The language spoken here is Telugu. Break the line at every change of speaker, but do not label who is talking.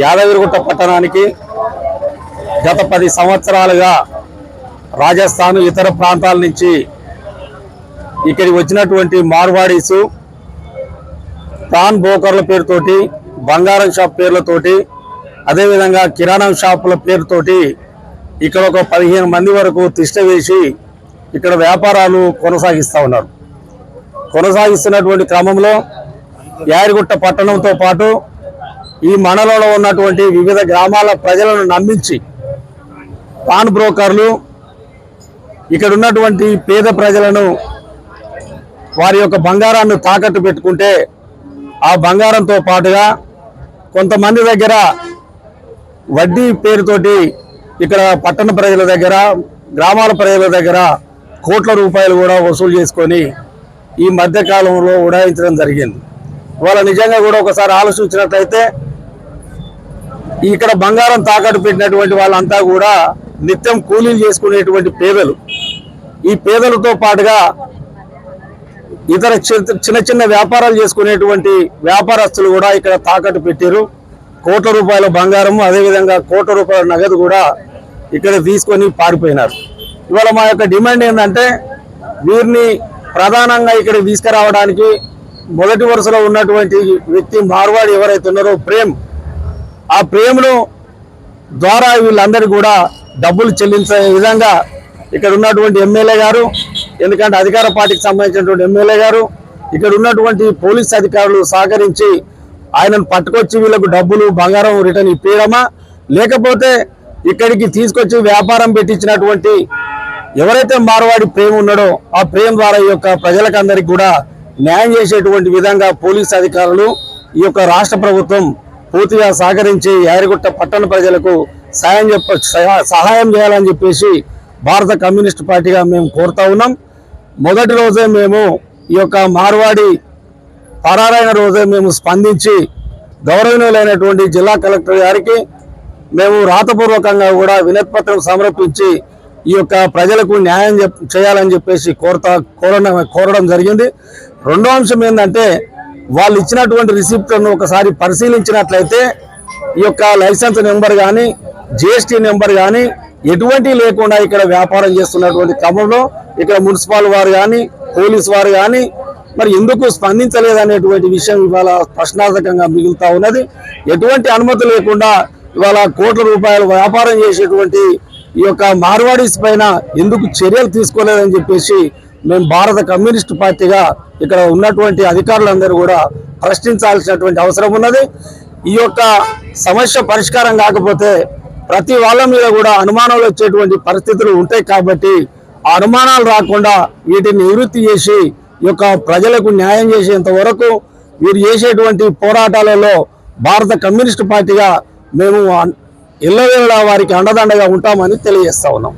యాదగిరిగుట్ట పట్టణానికి గత 10 సంవత్సరాలుగా రాజస్థాన్ ఇతర ప్రాంతాల నుంచి ఇక్కడికి వచ్చినటువంటి మార్వాడీసు పాన్ బ్రోకర్ల పేరుతోటి, బంగారం షాప్ పేర్లతోటి, అదేవిధంగా కిరాణా షాపుల పేరుతోటి ఇక్కడ ఒక 15 మంది వరకు తిష్ట వేసి ఇక్కడ వ్యాపారాలు కొనసాగిస్తున్నటువంటి క్రమంలో యాదగిరిగుట్ట పట్టణంతో పాటు ఈ మండలంలో ఉన్నటువంటి వివిధ గ్రామాల ప్రజలను నమ్మించి పాన్ బ్రోకర్లు ఇక్కడ ఉన్నటువంటి పేద ప్రజలను వారి యొక్క బంగారాన్ని తాకట్టు పెట్టుకుంటే ఆ బంగారంతో పాటుగా కొంతమంది దగ్గర వడ్డీ పేరుతోటి ఇక్కడ పట్టణ ప్రజల దగ్గర, గ్రామాల ప్రజల దగ్గర కోట్ల రూపాయలు కూడా వసూలు చేసుకొని ఈ మధ్యకాలంలో ఉడాయించడం జరిగింది. వాళ్ళ నిజంగా కూడా ఒకసారి ఆలోచించినట్లయితే ఇక్కడ బంగారం తాకట్టు పెట్టినటువంటి వాళ్ళంతా కూడా నిత్యం కూలీలు చేసుకునేటువంటి పేదలు. ఈ పేదలతో పాటుగా ఇతర చిన్న చిన్న వ్యాపారాలు చేసుకునేటువంటి వ్యాపారస్తులు కూడా ఇక్కడ తాకట్టు పెట్టారు. కోట్ల రూపాయల బంగారం, అదేవిధంగా కోట్ల రూపాయల నగదు కూడా ఇక్కడ తీసుకొని పారిపోయినారు. ఇవాళ మా యొక్క డిమాండ్ ఏంటంటే వీరిని ప్రధానంగా ఇక్కడ తీసుకురావడానికి మొదటి వరుసలో ఉన్నటువంటి వ్యక్తి మార్వాడి ఎవరైతే ఉన్నారో ప్రేమ్, ఆ ప్రేమను ద్వారా వీళ్ళందరికీ కూడా డబ్బులు చెల్లించే విధంగా ఇక్కడ ఉన్నటువంటి ఎమ్మెల్యే గారు, ఎందుకంటే అధికార పార్టీకి సంబంధించినటువంటి ఎమ్మెల్యే గారు, ఇక్కడ ఉన్నటువంటి పోలీస్ అధికారులు సహకరించి ఆయనను పట్టుకొచ్చి వీళ్ళకు డబ్బులు బంగారం రిటర్న్ ఇప్పించడమా, లేకపోతే ఇక్కడికి తీసుకొచ్చి వ్యాపారం పెట్టించినటువంటి ఎవరైతే మార్వాడి ప్రేమ ఉన్నాడో ఆ ప్రేమ ద్వారా ఈ యొక్క ప్రజలకందరికీ కూడా న్యాయం చేసేటువంటి విధంగా పోలీస్ అధికారులు, ఈ యొక్క రాష్ట్ర ప్రభుత్వం పూర్తిగా సహకరించి యాదగిరిగుట్ట పట్టణ ప్రజలకు సహాయం చేయాలని చెప్పేసి భారత కమ్యూనిస్ట్ పార్టీగా మేము కోరుతా ఉన్నాం. మొదటి రోజే మేము ఈ యొక్క మార్వాడి పరారైన రోజే మేము స్పందించి గౌరవనీయులైనటువంటి జిల్లా కలెక్టర్ గారికి మేము రాతపూర్వకంగా కూడా వినతిపత్రం సమర్పించి ఈ యొక్క ప్రజలకు న్యాయం చేయాలని చెప్పేసి కోరడం జరిగింది. రెండో అంశం ఏంటంటే వాళ్ళు ఇచ్చినటువంటి రిసిప్ట్లను ఒకసారి పరిశీలించినట్లయితే ఈ యొక్క లైసెన్స్ నెంబర్ కానీ, జిఎస్టీ నెంబర్ కానీ ఎటువంటి లేకుండా ఇక్కడ వ్యాపారం చేస్తున్నటువంటి క్రమంలో ఇక్కడ మున్సిపల్ వారు కానీ, పోలీసు వారు కానీ మరి ఎందుకు స్పందించలేదనేటువంటి విషయం ఇవాళ ప్రశ్నార్థకంగా మిగులుతా ఉన్నది. ఎటువంటి అనుమతి లేకుండా ఇవాళ కోట్ల రూపాయలు వ్యాపారం చేసేటువంటి ఈ యొక్క మార్వాడీస్ పైన ఎందుకు చర్యలు తీసుకోలేదని చెప్పేసి మేము భారత కమ్యూనిస్ట్ పార్టీగా ఇక్కడ ఉన్నటువంటి అధికారులందరూ కూడా ప్రశ్నించాల్సినటువంటి అవసరం ఉన్నది. ఈ యొక్క సమస్య పరిష్కారం కాకపోతే ప్రతి వాళ్ళ మీద కూడా అనుమానాలు వచ్చేటువంటి పరిస్థితులు ఉంటాయి. కాబట్టి ఆ అనుమానాలు రాకుండా వీటిని నివృత్తి చేసి ఈ యొక్క ప్రజలకు న్యాయం చేసేంత వరకు వీరు చేసేటువంటి పోరాటాలలో భారత కమ్యూనిస్ట్ పార్టీగా మేము ఎల్లవేళలా వారికి అండదండగా ఉంటామని తెలియజేస్తా ఉన్నాం.